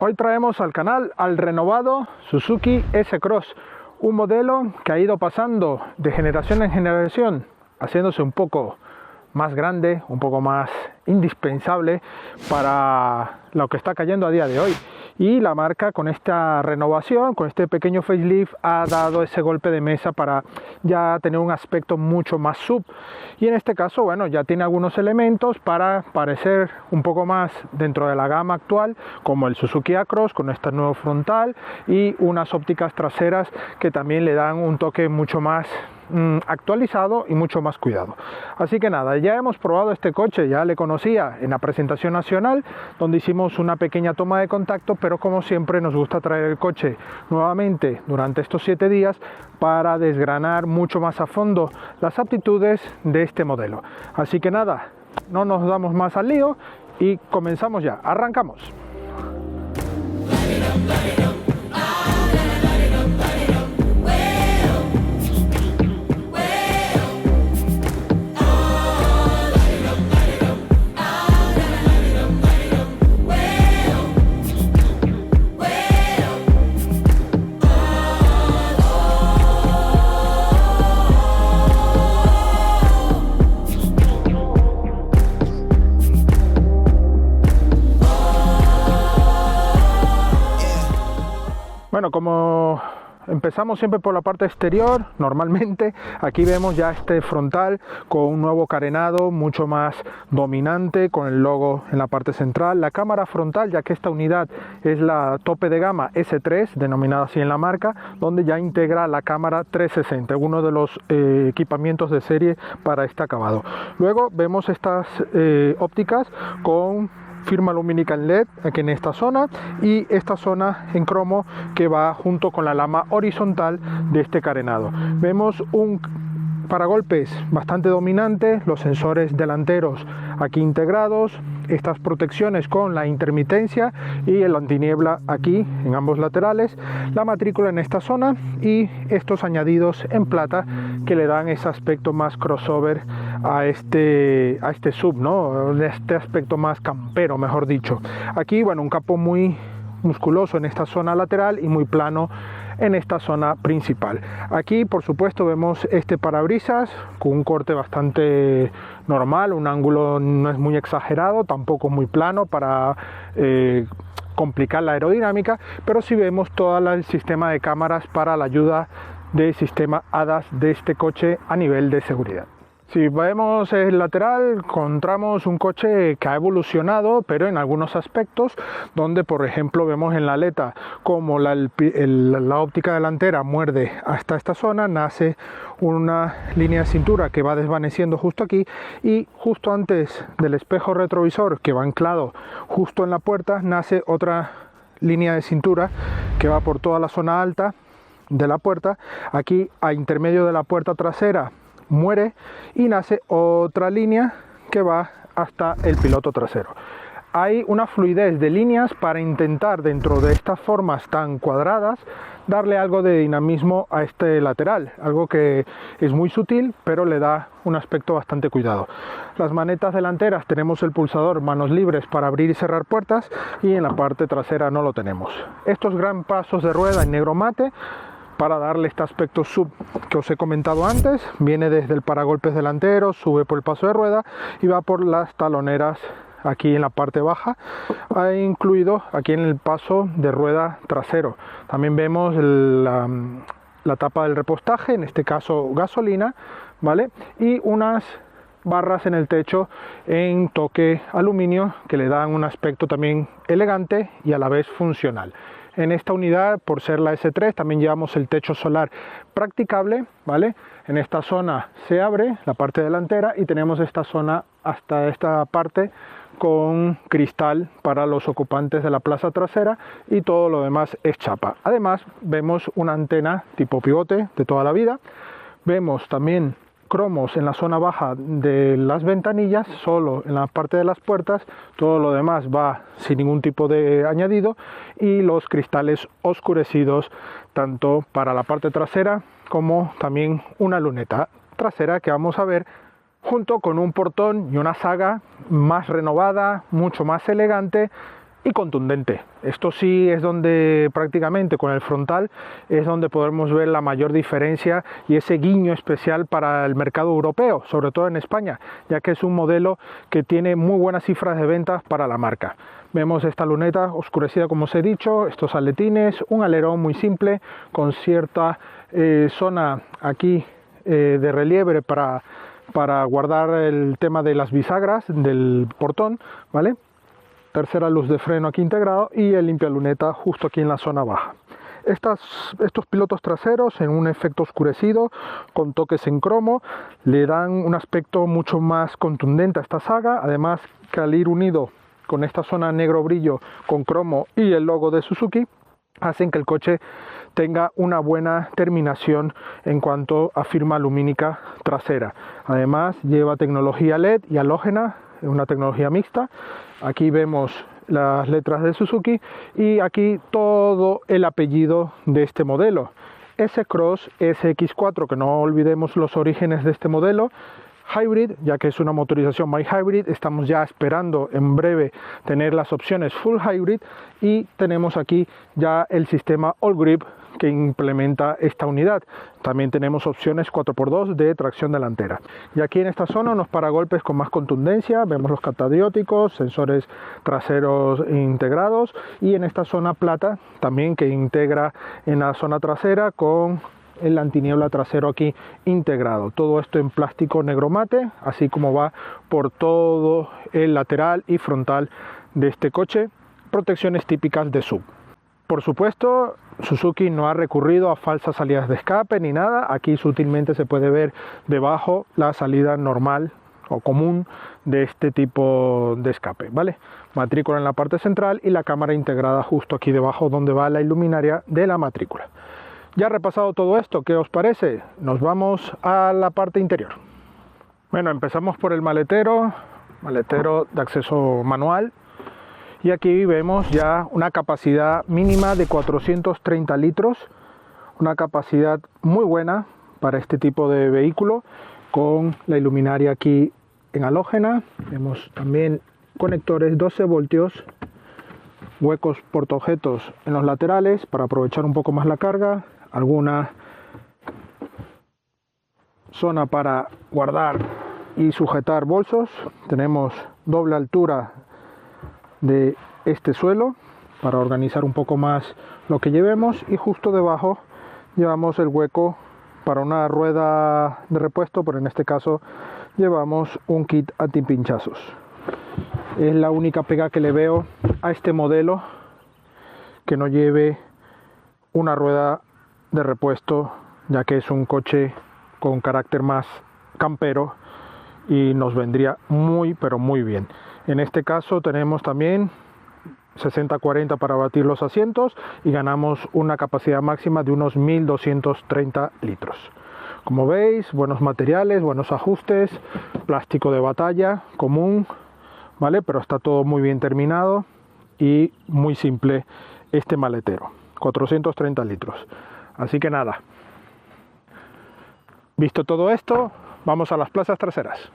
Hoy traemos al canal al renovado Suzuki S-Cross, un modelo que ha ido pasando de generación en generación, haciéndose un poco más grande, un poco más indispensable para lo que está cayendo a día de hoy. Y la marca, con esta renovación, con este pequeño facelift, ha dado ese golpe de mesa para ya tener un aspecto mucho más sub. Y en este caso, bueno, ya tiene algunos elementos para parecer un poco más dentro de la gama actual, como el Suzuki A-Cross, con este nuevo frontal y unas ópticas traseras que también le dan un toque mucho más actualizado y mucho más cuidado. Así que nada, ya hemos probado este coche, ya le conocía en la presentación nacional, donde hicimos una pequeña toma de contacto, pero como siempre nos gusta traer el coche nuevamente durante estos 7 días para desgranar mucho más a fondo las aptitudes de este modelo. Así que nada, no nos damos más al lío y comenzamos ya, arrancamos. Bueno, como empezamos siempre por la parte exterior, normalmente aquí vemos ya este frontal con un nuevo carenado mucho más dominante, con el logo en la parte central. La cámara frontal, ya que esta unidad es la tope de gama S3, denominada así en la marca, donde ya integra la cámara 360, uno de los equipamientos de serie para este acabado. Luego vemos estas ópticas con firma lumínica en LED aquí en esta zona, y esta zona en cromo que va junto con la lama horizontal de este carenado. Vemos un paragolpes bastante dominante, los sensores delanteros aquí integrados, estas protecciones con la intermitencia y el antiniebla aquí en ambos laterales, la matrícula en esta zona y estos añadidos en plata que le dan ese aspecto más crossover a este sub, ¿no? Este aspecto más campero, mejor dicho. Aquí, bueno, un capó muy musculoso en esta zona lateral y muy plano en esta zona principal. Aquí, por supuesto, vemos este parabrisas con un corte bastante normal, un ángulo no es muy exagerado, tampoco muy plano para complicar la aerodinámica, pero sí vemos todo el sistema de cámaras para la ayuda del sistema ADAS de este coche a nivel de seguridad. Si vemos el lateral, encontramos un coche que ha evolucionado, pero en algunos aspectos, donde por ejemplo vemos en la aleta como la óptica delantera muerde hasta esta zona, nace una línea de cintura que va desvaneciendo justo aquí, y justo antes del espejo retrovisor que va anclado justo en la puerta, nace otra línea de cintura que va por toda la zona alta de la puerta. Aquí a intermedio de la puerta trasera muere y nace otra línea que va hasta el piloto trasero. Hay una fluidez de líneas para intentar, dentro de estas formas tan cuadradas, darle algo de dinamismo a este lateral, algo que es muy sutil pero le da un aspecto bastante cuidado. Las manetas delanteras tenemos el pulsador manos libres para abrir y cerrar puertas, y en la parte trasera no lo tenemos. Estos gran pasos de rueda en negro mate para darle este aspecto sub que os he comentado antes, viene desde el paragolpes delantero, sube por el paso de rueda y va por las taloneras aquí en la parte baja, ha incluido aquí en el paso de rueda trasero. También vemos la tapa del repostaje, en este caso gasolina, ¿vale? Y unas barras en el techo en toque aluminio que le dan un aspecto también elegante y a la vez funcional. En esta unidad, por ser la S3, también llevamos el techo solar practicable, ¿vale? En esta zona se abre la parte delantera y tenemos esta zona hasta esta parte con cristal para los ocupantes de la plaza trasera, y todo lo demás es chapa. Además, vemos una antena tipo pivote de toda la vida. Vemos también cromos en la zona baja de las ventanillas, solo en la parte de las puertas, todo lo demás va sin ningún tipo de añadido, y los cristales oscurecidos tanto para la parte trasera como también una luneta trasera que vamos a ver junto con un portón y una saga más renovada, mucho más elegante, y contundente. Esto sí es donde prácticamente con el frontal es donde podemos ver la mayor diferencia y ese guiño especial para el mercado europeo, sobre todo en España, ya que es un modelo que tiene muy buenas cifras de ventas para la marca. Vemos esta luneta oscurecida, como os he dicho, estos aletines, un alerón muy simple con cierta zona aquí de relieve para guardar el tema de las bisagras del portón, ¿vale? Tercera luz de freno aquí integrado y el limpialuneta justo aquí en la zona baja. Estos pilotos traseros en un efecto oscurecido con toques en cromo le dan un aspecto mucho más contundente a esta saga, además que al ir unido con esta zona negro brillo con cromo y el logo de Suzuki hacen que el coche tenga una buena terminación en cuanto a firma lumínica trasera. Además lleva tecnología LED y halógena, una tecnología mixta. Aquí vemos las letras de Suzuki y aquí todo el apellido de este modelo. S-Cross SX4, que no olvidemos los orígenes de este modelo. Hybrid, ya que es una motorización My Hybrid, estamos ya esperando en breve tener las opciones Full Hybrid y tenemos aquí ya el sistema All Grip que implementa esta unidad. También tenemos opciones 4x2 de tracción delantera. Y aquí en esta zona unos paragolpes con más contundencia, vemos los catadióticos, sensores traseros integrados y en esta zona plata también que integra en la zona trasera con el antiniebla trasero aquí integrado. Todo esto en plástico negro mate, así como va por todo el lateral y frontal de este coche. Protecciones típicas de SUV. Por supuesto, Suzuki no ha recurrido a falsas salidas de escape ni nada. Aquí sutilmente se puede ver debajo la salida normal o común de este tipo de escape, ¿vale? Matrícula en la parte central y la cámara integrada justo aquí debajo donde va la iluminaria de la matrícula. Ya repasado todo esto, ¿qué os parece? Nos vamos a la parte interior. Bueno, empezamos por el maletero de acceso manual. Y aquí vemos ya una capacidad mínima de 430 litros, una capacidad muy buena para este tipo de vehículo, con la iluminaria aquí en halógena. Vemos también conectores 12 voltios, huecos portaobjetos en los laterales para aprovechar un poco más la carga, alguna zona para guardar y sujetar bolsos. Tenemos doble altura de este suelo para organizar un poco más lo que llevemos y justo debajo llevamos el hueco para una rueda de repuesto, pero en este caso llevamos un kit antipinchazos. Es la única pega que le veo a este modelo, que no lleve una rueda de repuesto, ya que es un coche con carácter más campero y nos vendría muy pero muy bien. En este caso tenemos también 60-40 para batir los asientos y ganamos una capacidad máxima de unos 1230 litros. Como veis, buenos materiales, buenos ajustes, plástico de batalla común, ¿vale? Pero está todo muy bien terminado y muy simple este maletero, 430 litros. Así que nada, visto todo esto, vamos a las plazas traseras.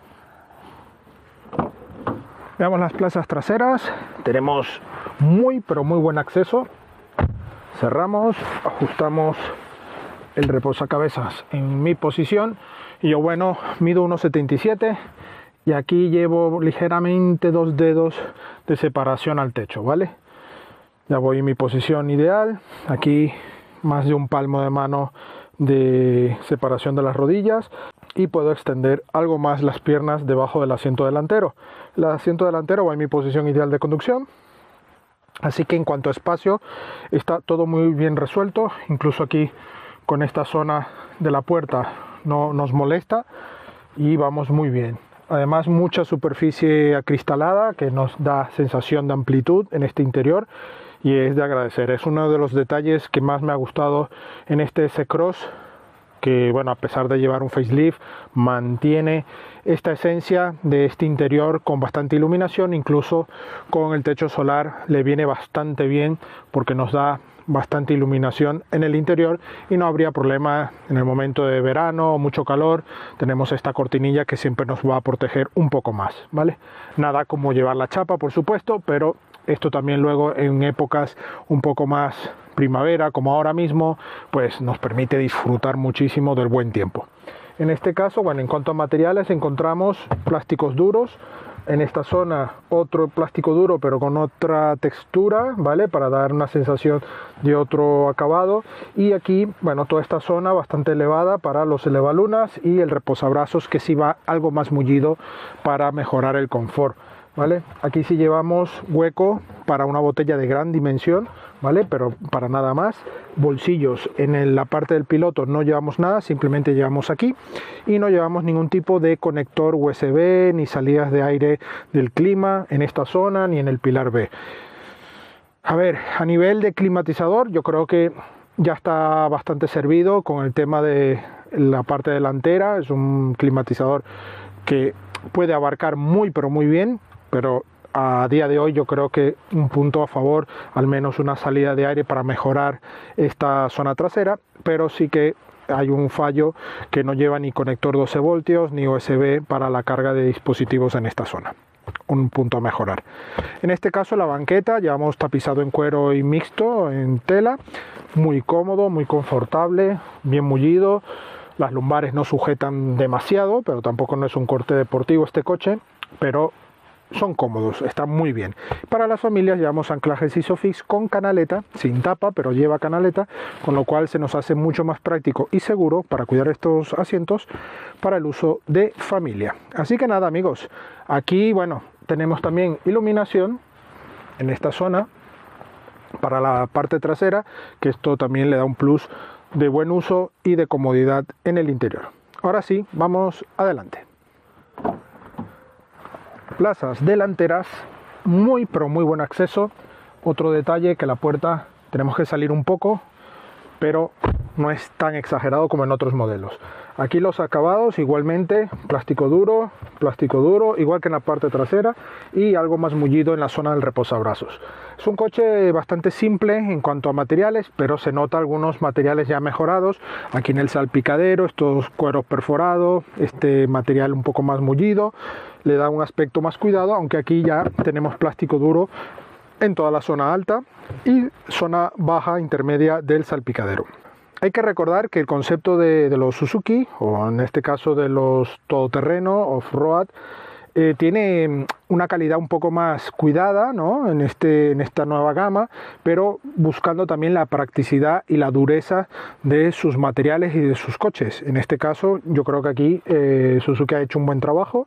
Veamos las plazas traseras. Tenemos muy pero muy buen acceso. Cerramos, ajustamos el reposacabezas en mi posición y yo, bueno, mido 1,77 y aquí llevo ligeramente 2 dedos de separación al techo, ¿vale? Ya voy en mi posición ideal. Aquí más de un palmo de mano de separación de las rodillas y puedo extender algo más las piernas debajo del asiento delantero. El asiento delantero va en mi posición ideal de conducción, así que en cuanto a espacio está todo muy bien resuelto. Incluso aquí con esta zona de la puerta no nos molesta y vamos muy bien. Además, mucha superficie acristalada que nos da sensación de amplitud en este interior y es de agradecer. Es uno de los detalles que más me ha gustado en este S-Cross, que bueno, a pesar de llevar un facelift, mantiene esta esencia de este interior con bastante iluminación. Incluso con el techo solar le viene bastante bien porque nos da bastante iluminación en el interior y no habría problema en el momento de verano o mucho calor. Tenemos esta cortinilla que siempre nos va a proteger un poco más, ¿vale? Nada como llevar la chapa, por supuesto, pero Esto también luego en épocas un poco más primavera, como ahora mismo, pues nos permite disfrutar muchísimo del buen tiempo. En este caso, bueno, en cuanto a materiales, encontramos plásticos duros. En esta zona otro plástico duro pero con otra textura, ¿vale? Para dar una sensación de otro acabado. Y aquí, bueno, toda esta zona bastante elevada para los elevalunas y el reposabrazos, que sí va algo más mullido para mejorar el confort, ¿vale? Aquí sí llevamos hueco para una botella de gran dimensión, ¿vale? Pero para nada más. Bolsillos en la parte del piloto no llevamos nada, simplemente llevamos aquí, y no llevamos ningún tipo de conector USB ni salidas de aire del clima en esta zona ni en el pilar B. A ver, a nivel de climatizador, yo creo que ya está bastante servido con el tema de la parte delantera. Es un climatizador que puede abarcar muy pero muy bien, pero a día de hoy yo creo que un punto a favor, al menos una salida de aire para mejorar esta zona trasera, pero sí que hay un fallo que no lleva ni conector 12 voltios ni USB para la carga de dispositivos en esta zona. Un punto a mejorar. En este caso la banqueta llevamos tapizado en cuero y mixto en tela, muy cómodo, muy confortable, bien mullido. Las lumbares no sujetan demasiado, pero tampoco no es un corte deportivo este coche, pero son cómodos, están muy bien. Para las familias llevamos anclajes Isofix con canaleta, sin tapa, pero lleva canaleta, con lo cual se nos hace mucho más práctico y seguro para cuidar estos asientos para el uso de familia. Así que nada, amigos, aquí, bueno, tenemos también iluminación en esta zona para la parte trasera, que esto también le da un plus de buen uso y de comodidad en el interior. Ahora sí, vamos adelante. Plazas delanteras, muy pero muy buen acceso. Otro detalle, que la puerta tenemos que salir un poco, pero no es tan exagerado como en otros modelos. Aquí los acabados igualmente, plástico duro, igual que en la parte trasera, y algo más mullido en la zona del reposabrazos. Es un coche bastante simple en cuanto a materiales, pero se nota algunos materiales ya mejorados. Aquí en el salpicadero, estos cueros perforados, este material un poco más mullido, le da un aspecto más cuidado, aunque aquí ya tenemos plástico duro en toda la zona alta y zona baja intermedia del salpicadero. Hay que recordar que el concepto de los Suzuki, o en este caso de los todoterreno off-road, tiene una calidad un poco más cuidada, ¿no? en esta nueva gama, pero buscando también la practicidad y la dureza de sus materiales y de sus coches. En este caso yo creo que aquí Suzuki ha hecho un buen trabajo.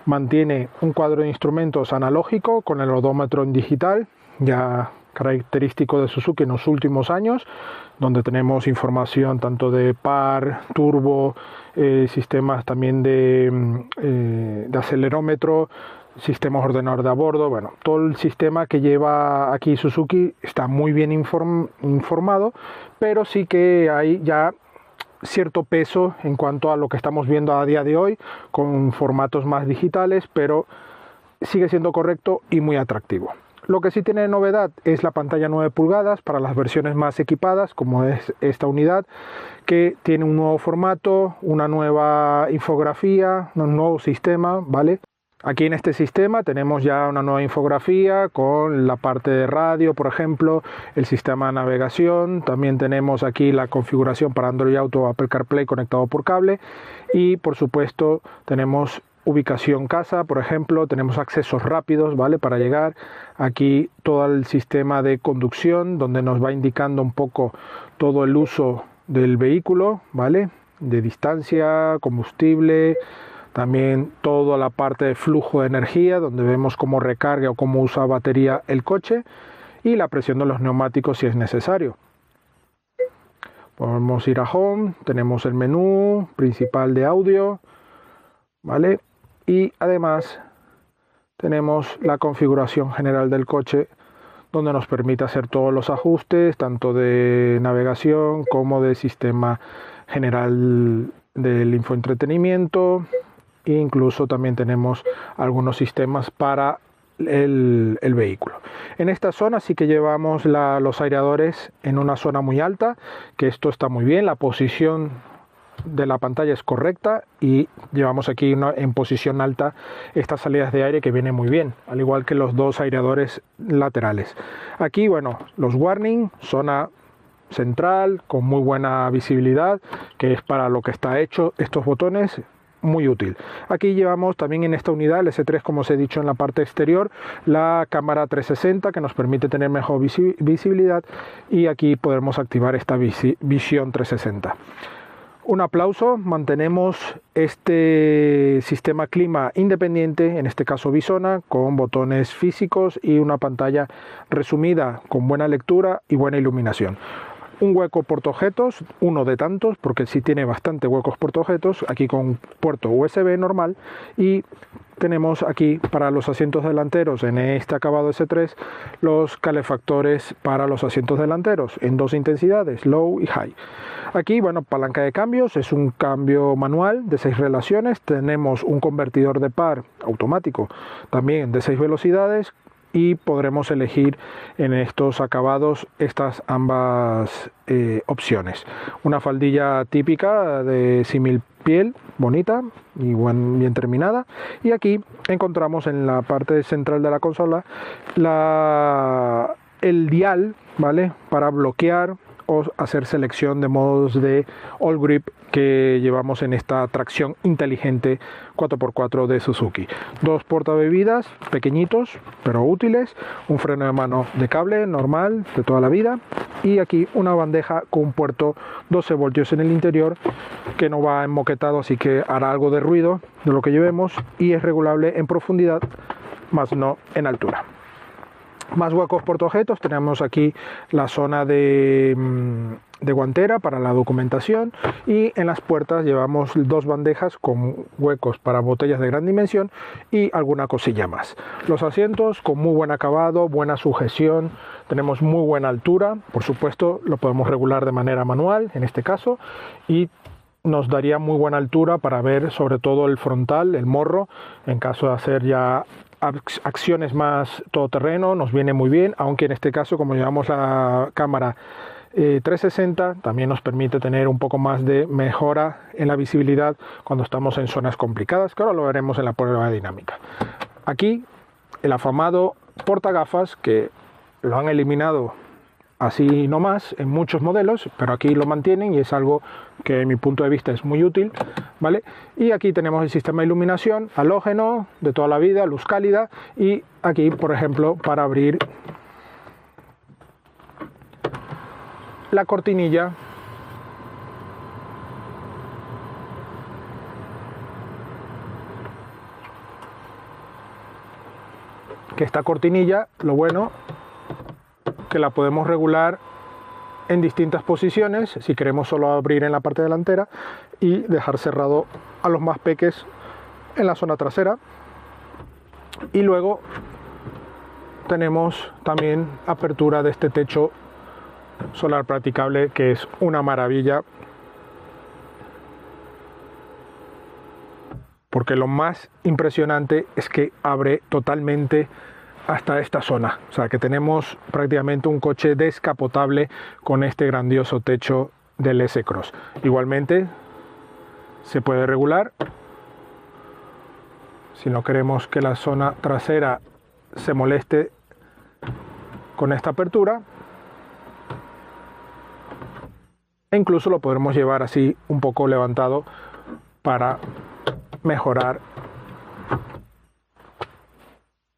Mantiene un cuadro de instrumentos analógico con el odómetro en digital, ya característico de Suzuki en los últimos años, donde tenemos información tanto de par, turbo, sistemas también de acelerómetro, sistemas ordenador de a bordo. Bueno, todo el sistema que lleva aquí Suzuki está muy bien informado, pero sí que hay ya cierto peso en cuanto a lo que estamos viendo a día de hoy, con formatos más digitales, pero sigue siendo correcto y muy atractivo. Lo que sí tiene de novedad es la pantalla 9 pulgadas para las versiones más equipadas, como es esta unidad, que tiene un nuevo formato, una nueva infografía, un nuevo sistema, ¿vale? Aquí en este sistema tenemos ya una nueva infografía con la parte de radio, por ejemplo, el sistema de navegación. También tenemos aquí la configuración para Android Auto o Apple CarPlay conectado por cable. Y por supuesto tenemos ubicación casa, por ejemplo, tenemos accesos rápidos, ¿vale? Para llegar. Aquí todo el sistema de conducción, donde nos va indicando un poco todo el uso del vehículo, ¿vale? De distancia, combustible. También toda la parte de flujo de energía, donde vemos cómo recarga o cómo usa batería el coche, y la presión de los neumáticos si es necesario. Podemos ir a Home, tenemos el menú principal de audio, ¿vale? Y además tenemos la configuración general del coche, donde nos permite hacer todos los ajustes, tanto de navegación como de sistema general del infoentretenimiento. E incluso también tenemos algunos sistemas para el vehículo. En esta zona sí que llevamos los aireadores en una zona muy alta, que esto está muy bien. La posición de la pantalla es correcta y llevamos aquí en posición alta estas salidas de aire que viene muy bien, al igual que los dos aireadores laterales. Aquí, bueno, los warning, zona central con muy buena visibilidad, que es para lo que está hecho estos botones, muy útil. Aquí llevamos también en esta unidad, el S3, como os he dicho, en la parte exterior, la cámara 360 que nos permite tener mejor visibilidad, y aquí podremos activar esta visión 360. Un aplauso, mantenemos este sistema clima independiente, en este caso Visona, con botones físicos y una pantalla resumida con buena lectura y buena iluminación. Un hueco portaobjetos, uno de tantos, porque sí tiene bastante huecos portaobjetos, aquí con puerto USB normal, y tenemos aquí para los asientos delanteros en este acabado S3 los calefactores para los asientos delanteros en dos intensidades, low y high. Aquí, bueno, palanca de cambios, es un cambio manual de 6 relaciones, tenemos un convertidor de par automático también de 6 velocidades, y podremos elegir en estos acabados estas ambas opciones. Una faldilla típica de símil piel, bonita y bien terminada, y aquí encontramos en la parte central de la consola el dial, ¿vale?, para bloquear o hacer selección de modos de all grip que llevamos en esta tracción inteligente 4x4 de Suzuki. Dos portabebidas pequeñitos pero útiles, un freno de mano de cable normal de toda la vida, y aquí una bandeja con un puerto 12 voltios en el interior que no va enmoquetado, así que hará algo de ruido de lo que llevemos, y es regulable en profundidad más no en altura. Más huecos portaobjetos, tenemos aquí la zona de guantera para la documentación, y en las puertas llevamos dos bandejas con huecos para botellas de gran dimensión y alguna cosilla más. Los asientos con muy buen acabado, buena sujeción, tenemos muy buena altura, por supuesto lo podemos regular de manera manual en este caso, y nos daría muy buena altura para ver sobre todo el frontal, el morro, en caso de hacer ya acciones más todoterreno, nos viene muy bien, aunque en este caso, como llevamos la cámara 360, también nos permite tener un poco más de mejora en la visibilidad cuando estamos en zonas complicadas, que ahora lo veremos en la prueba dinámica. Aquí el afamado portagafas, que lo han eliminado así nomás en muchos modelos, pero aquí lo mantienen y es algo que en mi punto de vista es muy útil, ¿vale? Y aquí tenemos el sistema de iluminación halógeno de toda la vida, luz cálida, y aquí, por ejemplo, para abrir la cortinilla que esta cortinilla, lo bueno que la podemos regular en distintas posiciones, si queremos solo abrir en la parte delantera y dejar cerrado a los más peques en la zona trasera. Y luego tenemos también apertura de este techo solar practicable, que es una maravilla, porque lo más impresionante es que abre totalmente hasta esta zona, o sea que tenemos prácticamente un coche descapotable con este grandioso techo del S-Cross. Igualmente se puede regular si no queremos que la zona trasera se moleste con esta apertura, e incluso lo podremos llevar así un poco levantado para mejorar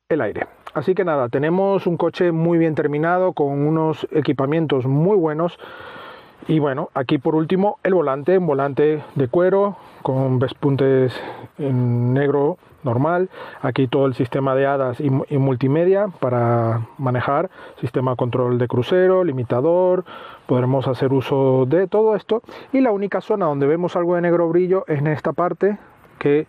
el aire. Así que nada, tenemos un coche muy bien terminado con unos equipamientos muy buenos. Y bueno, aquí por último el volante, un volante de cuero con pespuntes en negro normal. Aquí todo el sistema de hadas y multimedia para manejar, sistema control de crucero, limitador, podremos hacer uso de todo esto. Y la única zona donde vemos algo de negro brillo es en esta parte que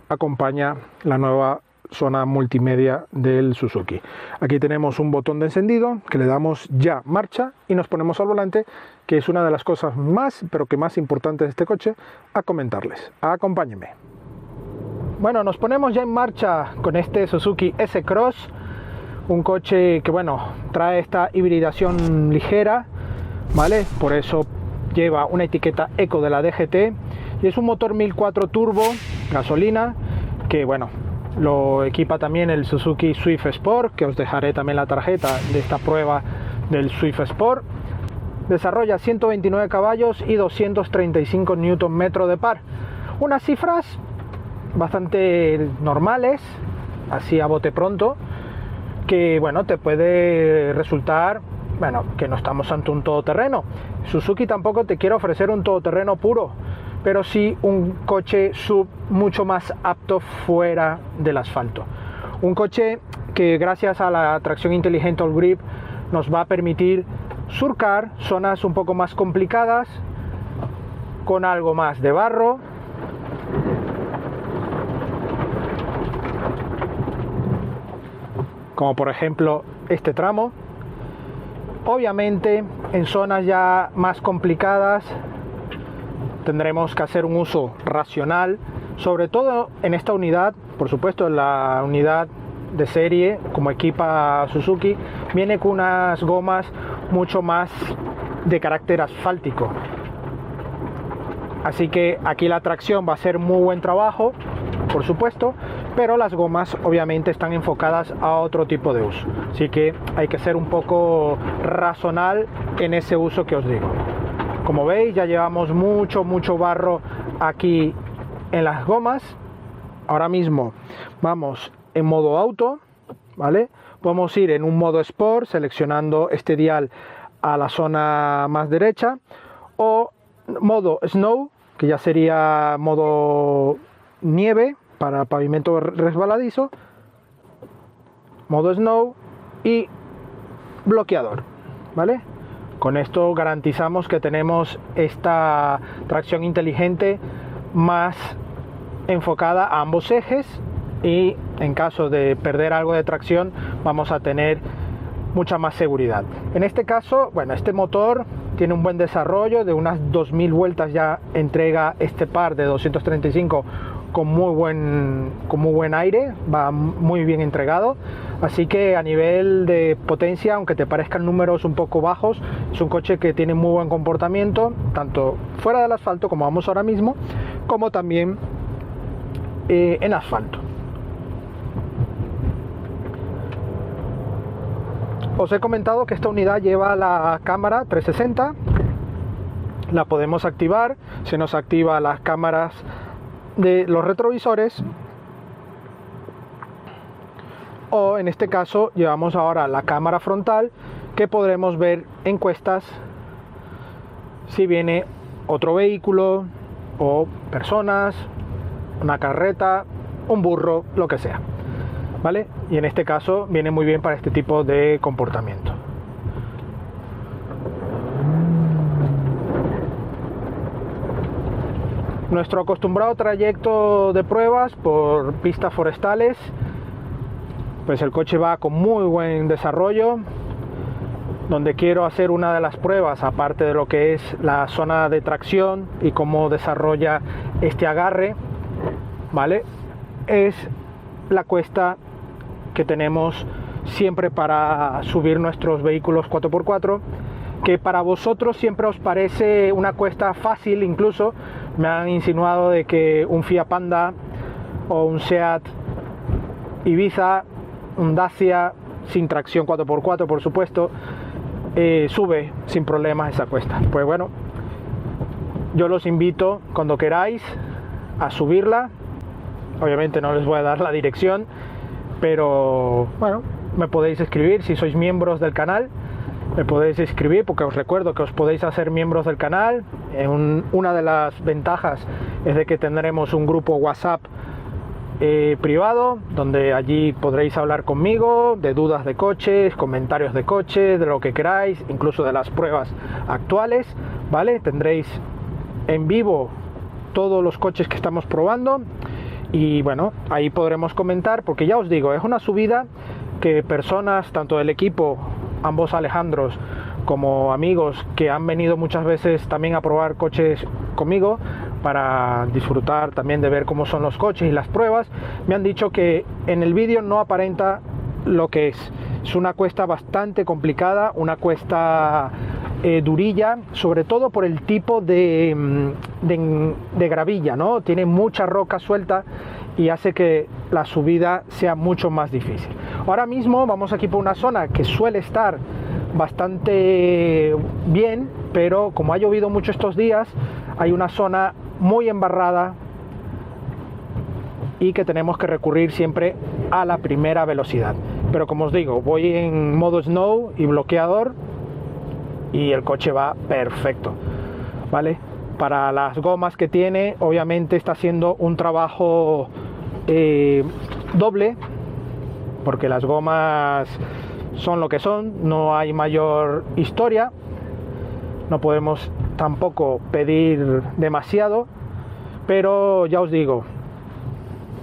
acompaña la nueva zona multimedia del Suzuki. Aquí tenemos un botón de encendido que le damos ya marcha y nos ponemos al volante, que es una de las cosas más, pero que más importantes de este coche, a comentarles. Acompáñenme. Bueno, nos ponemos ya en marcha con este Suzuki S-Cross, un coche que, bueno, trae esta hibridación ligera, ¿vale? Por eso lleva una etiqueta eco de la DGT, y es un motor 1004 turbo, gasolina, que bueno, lo equipa también el Suzuki Swift Sport, que os dejaré también la tarjeta de esta prueba del Swift Sport. Desarrolla 129 caballos y 235 Nm de par. Unas cifras bastante normales, así a bote pronto, que bueno, te puede resultar, bueno, que no estamos ante un todoterreno. Suzuki tampoco te quiere ofrecer un todoterreno puro, pero sí un coche sub mucho más apto fuera del asfalto. Un coche que gracias a la tracción inteligente All Grip nos va a permitir surcar zonas un poco más complicadas con algo más de barro, como por ejemplo este tramo. Obviamente en zonas ya más complicadas tendremos que hacer un uso racional, sobre todo en esta unidad. Por supuesto, la unidad de serie, como equipa Suzuki, viene con unas gomas mucho más de carácter asfáltico, así que aquí la tracción va a ser muy buen trabajo, por supuesto, pero las gomas obviamente están enfocadas a otro tipo de uso, así que hay que ser un poco racional en ese uso que os digo. Como veis, ya llevamos mucho barro aquí en las gomas. Ahora mismo vamos en modo auto, ¿vale? Podemos ir en un modo Sport, seleccionando este dial a la zona más derecha, o modo Snow, que ya sería modo nieve para pavimento resbaladizo, modo Snow y bloqueador, ¿vale? Con esto garantizamos que tenemos esta tracción inteligente más enfocada a ambos ejes, y en caso de perder algo de tracción vamos a tener mucha más seguridad. En este caso, bueno, este motor tiene un buen desarrollo, de unas 2000 vueltas ya entrega este par de 235 con muy buen aire, va muy bien entregado, así que a nivel de potencia, aunque te parezcan números un poco bajos, es un coche que tiene muy buen comportamiento, tanto fuera del asfalto, como vamos ahora mismo, como también en asfalto. Os he comentado que esta unidad lleva la cámara 360, la podemos activar, se nos activa las cámaras de los retrovisores, o en este caso llevamos ahora la cámara frontal, que podremos ver encuestas si viene otro vehículo o personas, una carreta, un burro, lo que sea, ¿vale? Y en este caso viene muy bien para este tipo de comportamiento. Nuestro acostumbrado trayecto de pruebas por pistas forestales, pues el coche va con muy buen desarrollo. Donde quiero hacer una de las pruebas, aparte de lo que es la zona de tracción y cómo desarrolla este agarre, ¿vale?, es la cuesta que tenemos siempre para subir nuestros vehículos 4x4, que para vosotros siempre os parece una cuesta fácil. Incluso me han insinuado de que un Fiat Panda o un Seat Ibiza, un Dacia sin tracción 4x4, por supuesto, sube sin problemas esa cuesta. Pues bueno, yo los invito cuando queráis a subirla. Obviamente no les voy a dar la dirección, pero bueno, me podéis escribir si sois miembros del canal. Me podéis escribir, porque os recuerdo que os podéis hacer miembros del canal. Una de las ventajas es de que tendremos un grupo WhatsApp privado, donde allí podréis hablar conmigo de dudas de coches, comentarios de coches, de lo que queráis, incluso de las pruebas actuales, ¿vale? Tendréis en vivo todos los coches que estamos probando, y bueno, ahí podremos comentar, porque ya os digo, es una subida que personas, tanto del equipo, ambos Alejandros, como amigos que han venido muchas veces también a probar coches conmigo para disfrutar también de ver cómo son los coches y las pruebas, me han dicho que en el vídeo no aparenta lo que es. Es una cuesta bastante complicada, una cuesta durilla, sobre todo por el tipo de gravilla, ¿no? Tiene mucha roca suelta y hace que la subida sea mucho más difícil. Ahora mismo vamos aquí por una zona que suele estar bastante bien, pero como ha llovido mucho estos días, hay una zona muy embarrada y que tenemos que recurrir siempre a la primera velocidad. Pero como os digo, voy en modo snow y bloqueador y el coche va perfecto, ¿vale? Para las gomas que tiene, obviamente está haciendo un trabajo doble, porque las gomas son lo que son, no hay mayor historia, no podemos tampoco pedir demasiado, pero ya os digo,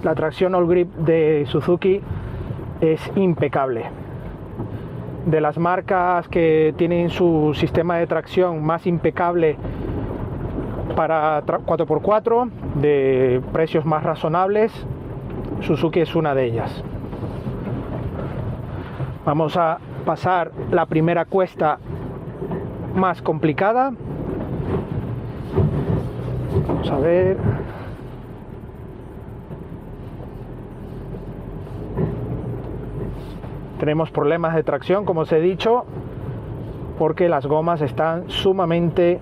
la tracción All Grip de Suzuki es impecable. De las marcas que tienen su sistema de tracción más impecable para 4x4, de precios más razonables, Suzuki es una de ellas. Vamos a pasar la primera cuesta más complicada. Vamos a ver. Tenemos problemas de tracción, como os he dicho, porque las gomas están sumamente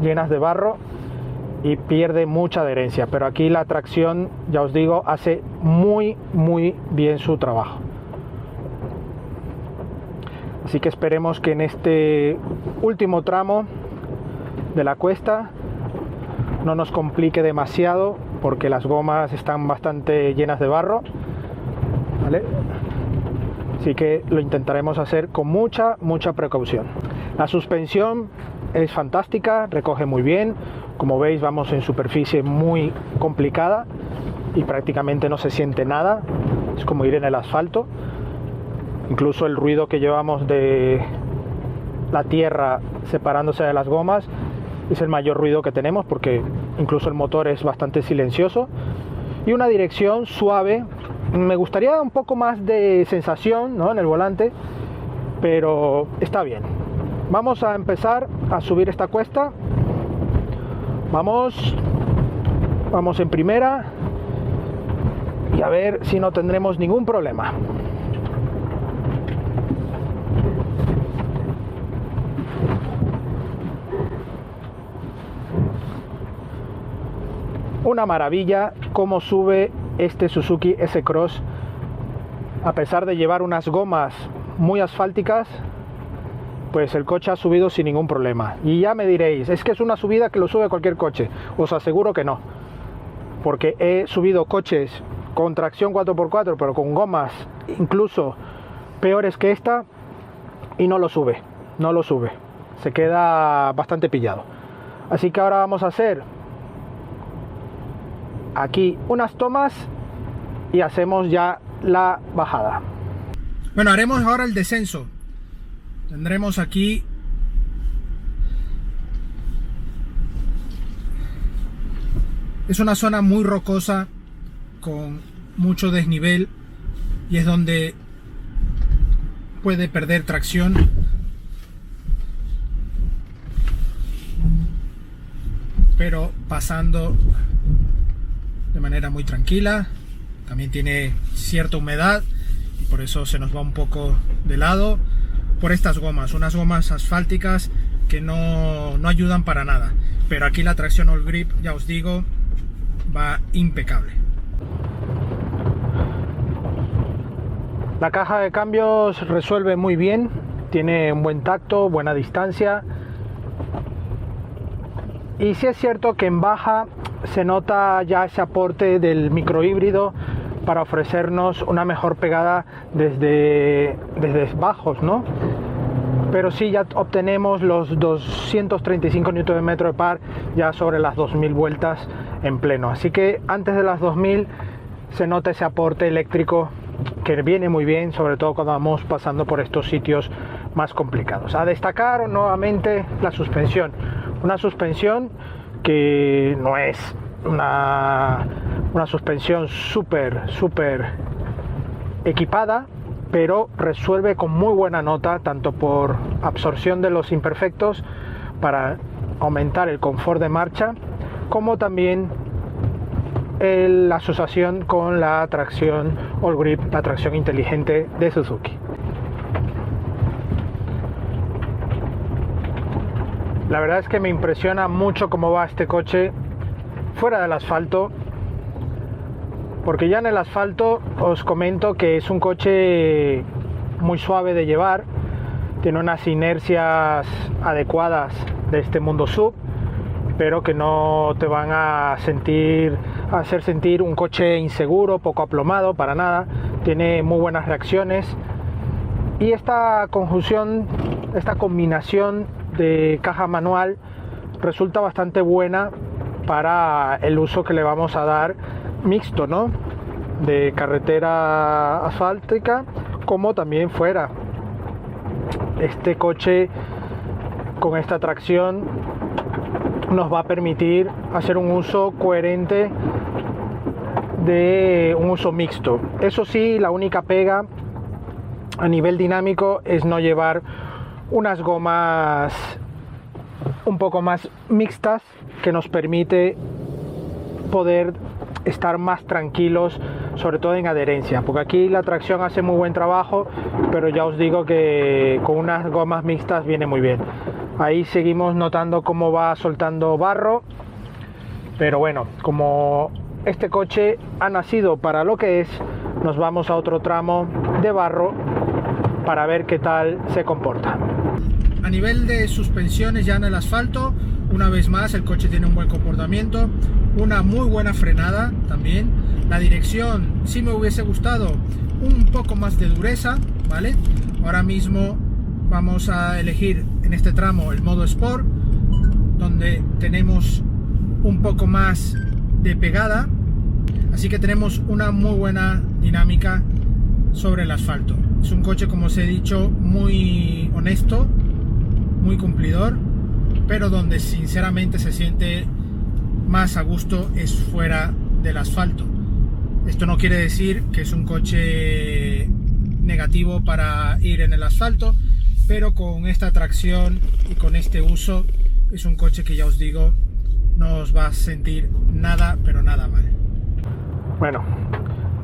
llenas de barro y pierde mucha adherencia, pero aquí la tracción, ya os digo, hace muy bien su trabajo. Así que esperemos que en este último tramo de la cuesta no nos complique demasiado, porque las gomas están bastante llenas de barro, ¿vale? Así que lo intentaremos hacer con mucha precaución. La suspensión es fantástica, recoge muy bien. Como veis, vamos en superficie muy complicada y prácticamente no se siente nada. Es como ir en el asfalto. Incluso el ruido que llevamos de la tierra separándose de las gomas es el mayor ruido que tenemos, porque incluso el motor es bastante silencioso. Y una dirección suave. Me gustaría un poco más de sensación, ¿no?, en el volante, pero está bien. Vamos a empezar a subir esta cuesta. Vamos en primera y a ver si no tendremos ningún problema. Una maravilla cómo sube este Suzuki S-Cross, a pesar de llevar unas gomas muy asfálticas, pues el coche ha subido sin ningún problema. Y ya me diréis, es que es una subida que lo sube cualquier coche. Os aseguro que no, porque he subido coches con tracción 4x4, pero con gomas incluso peores que esta, y no lo sube, se queda bastante pillado. Así que ahora vamos a hacer aquí unas tomas y hacemos ya la bajada. Bueno, haremos ahora el descenso. Tendremos aquí es una zona muy rocosa con mucho desnivel y es donde puede perder tracción. Pero pasando de manera muy tranquila. También tiene cierta humedad y por eso se nos va un poco de lado por estas gomas, unas gomas asfálticas que no ayudan para nada. Pero aquí la tracción All Grip, ya os digo, va impecable. La caja de cambios resuelve muy bien, tiene un buen tacto, buena distancia. Y sí es cierto que en baja se nota ya ese aporte del microhíbrido para ofrecernos una mejor pegada desde bajos, ¿no? Pero sí ya obtenemos los 235 Nm de par ya sobre las 2000 vueltas en pleno. Así que antes de las 2000 se nota ese aporte eléctrico que viene muy bien, sobre todo cuando vamos pasando por estos sitios más complicados. A destacar nuevamente la suspensión. Una suspensión que no es una suspensión súper equipada, pero resuelve con muy buena nota, tanto por absorción de los imperfectos para aumentar el confort de marcha, como también la asociación con la tracción All Grip, la tracción inteligente de Suzuki. La verdad es que me impresiona mucho cómo va este coche fuera del asfalto, porque ya en el asfalto os comento que es un coche muy suave de llevar, tiene unas inercias adecuadas de este mundo sub, pero que no te van a hacer sentir un coche inseguro, poco aplomado, para nada. Tiene muy buenas reacciones, y esta combinación de caja manual resulta bastante buena para el uso que le vamos a dar mixto, ¿no? De carretera asfáltica como también fuera. Este coche con esta tracción nos va a permitir hacer un uso coherente de un uso mixto. Eso sí, la única pega a nivel dinámico es no llevar unas gomas un poco más mixtas, que nos permite poder estar más tranquilos, sobre todo en adherencia, porque aquí la tracción hace muy buen trabajo, pero ya os digo que con unas gomas mixtas viene muy bien. Ahí seguimos notando cómo va soltando barro, pero bueno, como este coche ha nacido para lo que es, nos vamos a otro tramo de barro para ver qué tal se comporta. A nivel de suspensiones ya en el asfalto, una vez más el coche tiene un buen comportamiento, una muy buena frenada también. La dirección sí me hubiese gustado un poco más de dureza, ¿vale? Ahora mismo vamos a elegir en este tramo el modo Sport, donde tenemos un poco más de pegada, así que tenemos una muy buena dinámica sobre el asfalto. Es un coche, como os he dicho, muy honesto, muy cumplidor, pero donde sinceramente se siente más a gusto es fuera del asfalto. Esto no quiere decir que es un coche negativo para ir en el asfalto, pero con esta tracción y con este uso es un coche que ya os digo no os va a sentir nada, pero nada mal. Bueno,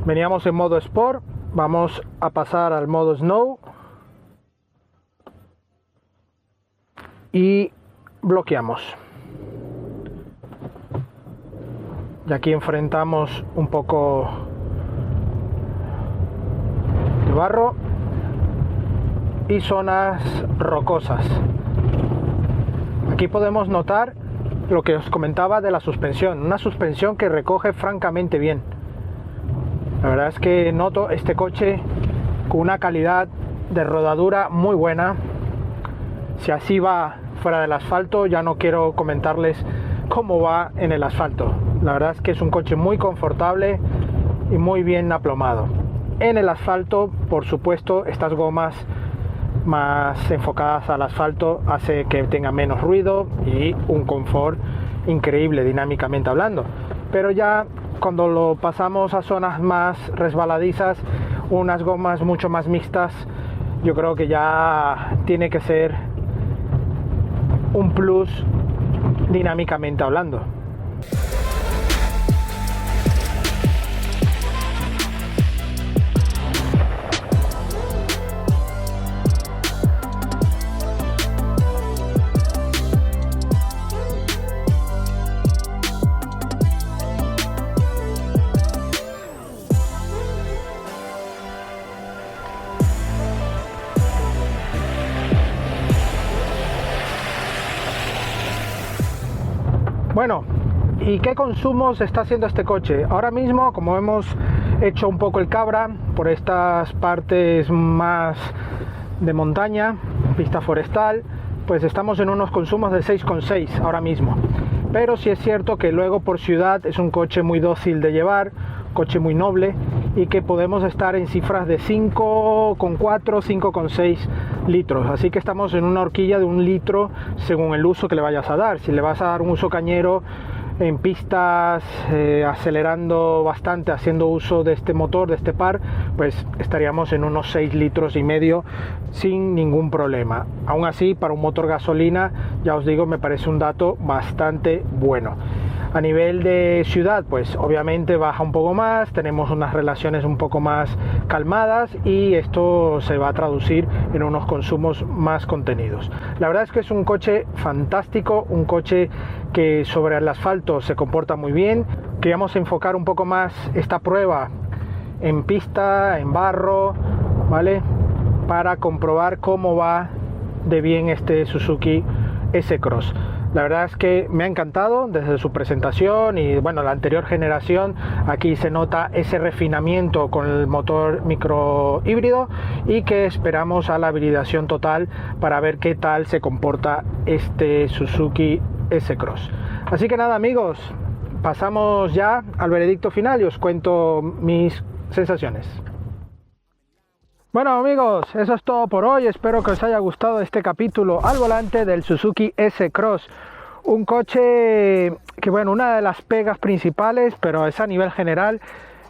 veníamos en modo Sport, vamos a pasar al modo Snow y bloqueamos. Y aquí enfrentamos un poco de barro y zonas rocosas. Aquí podemos notar lo que os comentaba de la suspensión, una suspensión que recoge francamente bien. La verdad es que noto este coche con una calidad de rodadura muy buena. Si así va fuera del asfalto, ya no quiero comentarles cómo va en el asfalto. La verdad es que es un coche muy confortable y muy bien aplomado. En el asfalto, por supuesto, estas gomas más enfocadas al asfalto hace que tenga menos ruido y un confort increíble dinámicamente hablando. Pero ya cuando lo pasamos a zonas más resbaladizas, unas gomas mucho más mixtas, yo creo que ya tiene que ser un plus dinámicamente hablando. Bueno, ¿y qué consumos está haciendo este coche? Ahora mismo, como hemos hecho un poco el cabra por estas partes más de montaña, pista forestal, pues estamos en unos consumos de 6,6 ahora mismo. Pero sí es cierto que luego por ciudad es un coche muy dócil de llevar, coche muy noble, y que podemos estar en cifras de 5,4, 5,6 litros. Así que estamos en una horquilla de 1 litro según el uso que le vayas a dar. Si le vas a dar un uso cañero, en pistas, acelerando bastante, haciendo uso de este motor, de este par, pues estaríamos en unos 6,5 litros sin ningún problema. Aún así, para un motor gasolina, ya os digo, me parece un dato bastante bueno. A nivel de ciudad, pues obviamente baja un poco más, tenemos unas relaciones un poco más calmadas y esto se va a traducir en unos consumos más contenidos. La verdad es que es un coche fantástico, un coche que sobre el asfalto se comporta muy bien. Queríamos enfocar un poco más esta prueba en pista, en barro, ¿vale? Para comprobar cómo va de bien este Suzuki S-Cross. La verdad es que me ha encantado desde su presentación y bueno, la anterior generación. Aquí se nota ese refinamiento con el motor micro híbrido y que esperamos a la hibridación total para ver qué tal se comporta este Suzuki S-Cross. Así que nada, amigos, pasamos ya al veredicto final y os cuento mis sensaciones. Bueno, amigos, eso es todo por hoy. Espero que os haya gustado este capítulo al volante del Suzuki S-Cross. Un coche que, bueno, una de las pegas principales, pero es a nivel general,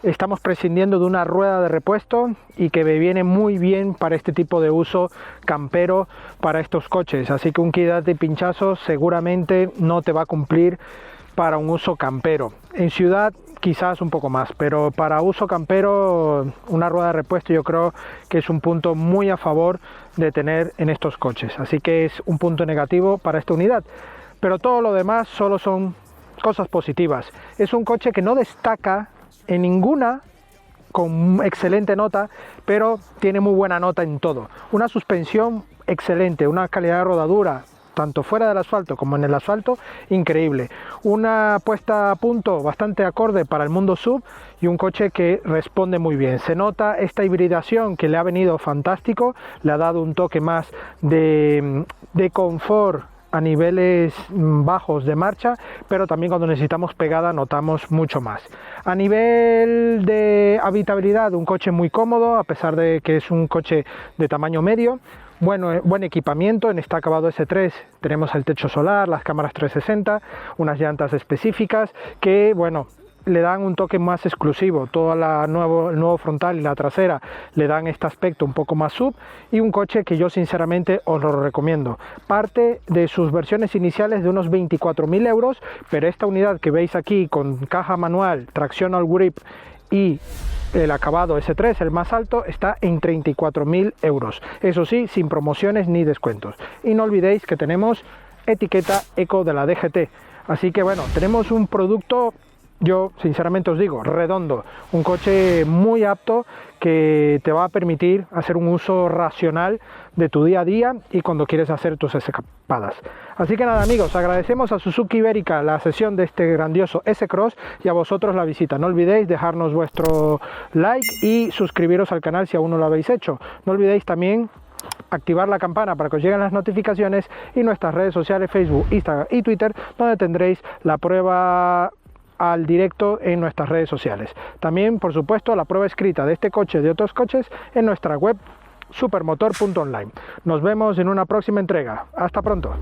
estamos prescindiendo de una rueda de repuesto y que me viene muy bien para este tipo de uso campero para estos coches. Así que un kit de pinchazos seguramente no te va a cumplir para un uso campero. En ciudad quizás un poco más, pero para uso campero una rueda de repuesto yo creo que es un punto muy a favor de tener en estos coches, así que es un punto negativo para esta unidad, pero todo lo demás solo son cosas positivas. Es un coche que no destaca en ninguna con excelente nota, pero tiene muy buena nota en todo. Una suspensión excelente, una calidad de rodadura tanto fuera del asfalto como en el asfalto, increíble. Una puesta a punto bastante acorde para el mundo sub y un coche que responde muy bien. Se nota esta hibridación que le ha venido fantástico, le ha dado un toque más de confort a niveles bajos de marcha, pero también cuando necesitamos pegada notamos mucho más. A nivel de habitabilidad, un coche muy cómodo, a pesar de que es un coche de tamaño medio. Bueno, buen equipamiento. En este acabado S3 tenemos el techo solar, las cámaras 360, unas llantas específicas que, bueno, le dan un toque más exclusivo. Todo el nuevo frontal y la trasera le dan este aspecto un poco más sub, y un coche que yo sinceramente os lo recomiendo. Parte de sus versiones iniciales de unos 24.000 euros, pero esta unidad que veis aquí con caja manual, tracción all grip y el acabado S3, el más alto, está en 34.000 euros. Eso sí, sin promociones ni descuentos. Y no olvidéis que tenemos etiqueta eco de la DGT. Así que bueno, tenemos un producto, yo sinceramente os digo, redondo. Un coche muy apto que te va a permitir hacer un uso racional de tu día a día y cuando quieres hacer tus escapadas. Así que nada, amigos, agradecemos a Suzuki Ibérica la sesión de este grandioso S-Cross y a vosotros la visita. No olvidéis dejarnos vuestro like y suscribiros al canal si aún no lo habéis hecho. No olvidéis también activar la campana para que os lleguen las notificaciones y nuestras redes sociales, Facebook, Instagram y Twitter, donde tendréis la prueba al directo en nuestras redes sociales. También, por supuesto, la prueba escrita de este coche y de otros coches en nuestra web supermotor.online. Nos vemos en una próxima entrega. Hasta pronto.